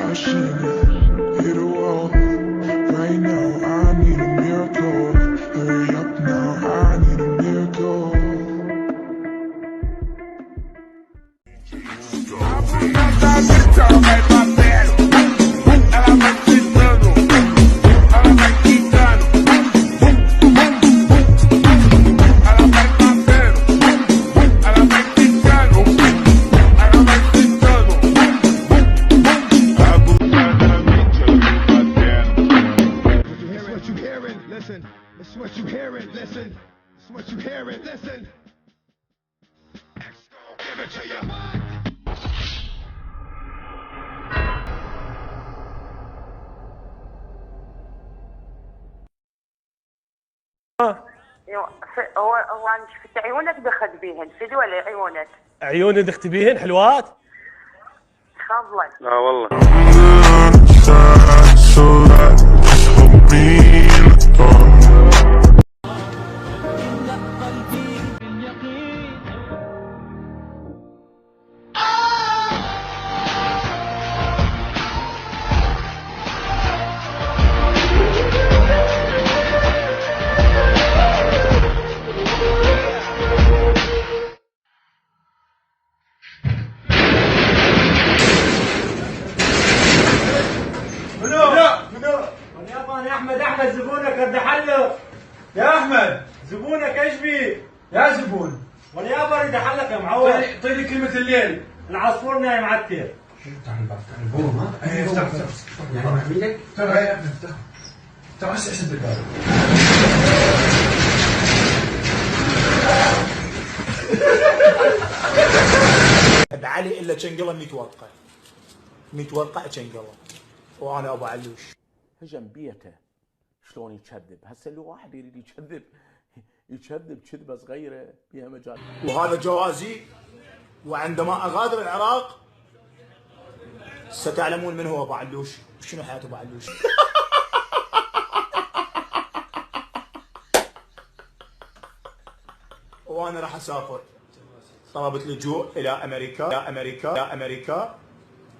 pushing it. Hit a wall right now. I need a miracle. Hurry up now. I need a miracle. Listen, it's what you hearing, listen, it's what you hearing, listen. X gon' give it to you. هو انا شفت عيونك دخل بيهن في دول عيونك عيوني دخت بيهن حلوات فضلا لا والله احمد زبونك قد حله يا احمد زبونك ايش بيه يا زبون وانا يابا اريد احلك يا معود طيلي كلمه الليل العصفور نايم عتير تعال البورم ها؟ ايه افتح يعني محميلك؟ افتح تعال اسد الباب بعلي الا شنقله متوقع شنقله وانا ابو علوش هجم بيته شلون يكذب هسه لو واحد يريد يكذب كذبه صغيره فيها مجال وهذا جوازي وعندما اغادر العراق ستعلمون من هو ابو علوش وشنو حياه ابو علوش وانا راح اسافر طلبت لجوء الى امريكا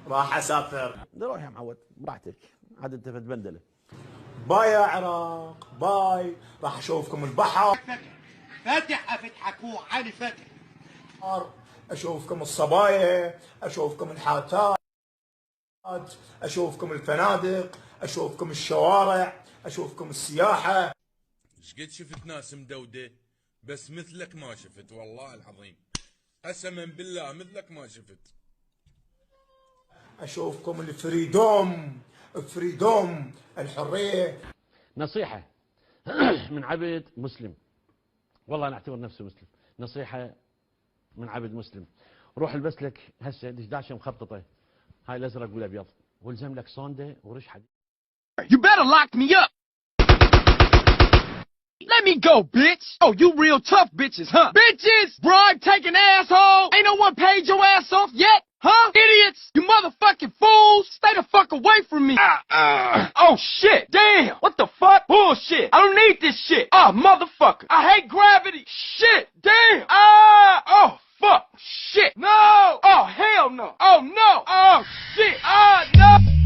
راح اسافر روح يا معود براحتك عاد انت بندله باي يا عراق باي راح اشوفكم البحر فاتح افتحك هو علي فاتح اشوفكم الصبايا اشوفكم الحاتات اشوفكم الفنادق اشوفكم الشوارع اشوفكم السياحه شقد شفت ناس مدودة بس مثلك ما شفت والله العظيم قسما بالله مثلك ما شفت اشوفكم الفريدوم الحريه نصيحه من عبد مسلم والله انا اعتبر نفسي مسلم نصيحه من عبد مسلم روح البس لك هسه دشداشه مخططه هاي الازرق والابيض والزم لك صونده ورش حديد You better lock me up. Let me go, bitch. Oh, you real tough bitches, huh? Bitches! Bribe taking asshole! Ain't no one paid your ass off yet, huh? Idiots! You motherfucking fools! Stay the fuck away from me! Oh shit! Damn! What the fuck? Bullshit! I don't need this shit! Oh, motherfucker! I hate gravity! Shit! Damn! Oh, fuck! Shit! No! Oh, hell no! Oh, no! Oh, shit! No!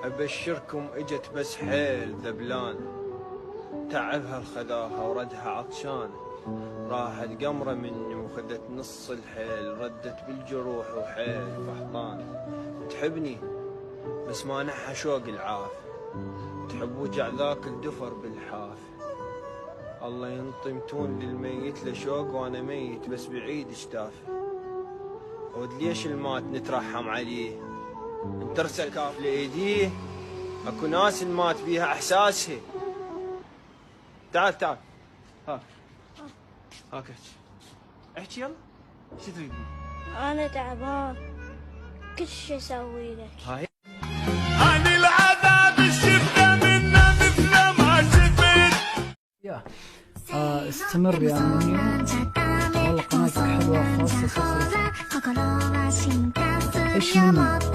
أبشركم اجت بس حيل ذبلان تعبها الخذاها وردها عطشان راحت قمرة مني وخذت نص الحيل ردت بالجروح وحيل فحطان تحبني بس ما نحى شوق العاف تحب وجع ذاك الدفر بالحاف الله ينطمتون للميت لشوق وانا ميت بس بعيد اشتاف ود ليش المات نترحم عليه انترسل كاف لايديه اكو ناس المات بيها احساسها تعال هاك احكي يلا شو تريد انا تعبان كل شي اسوي لك هاي عن العذاب شفته منا مثل ما شفت استمر يا منيو والله قناتك حلوة خاصة ايش مني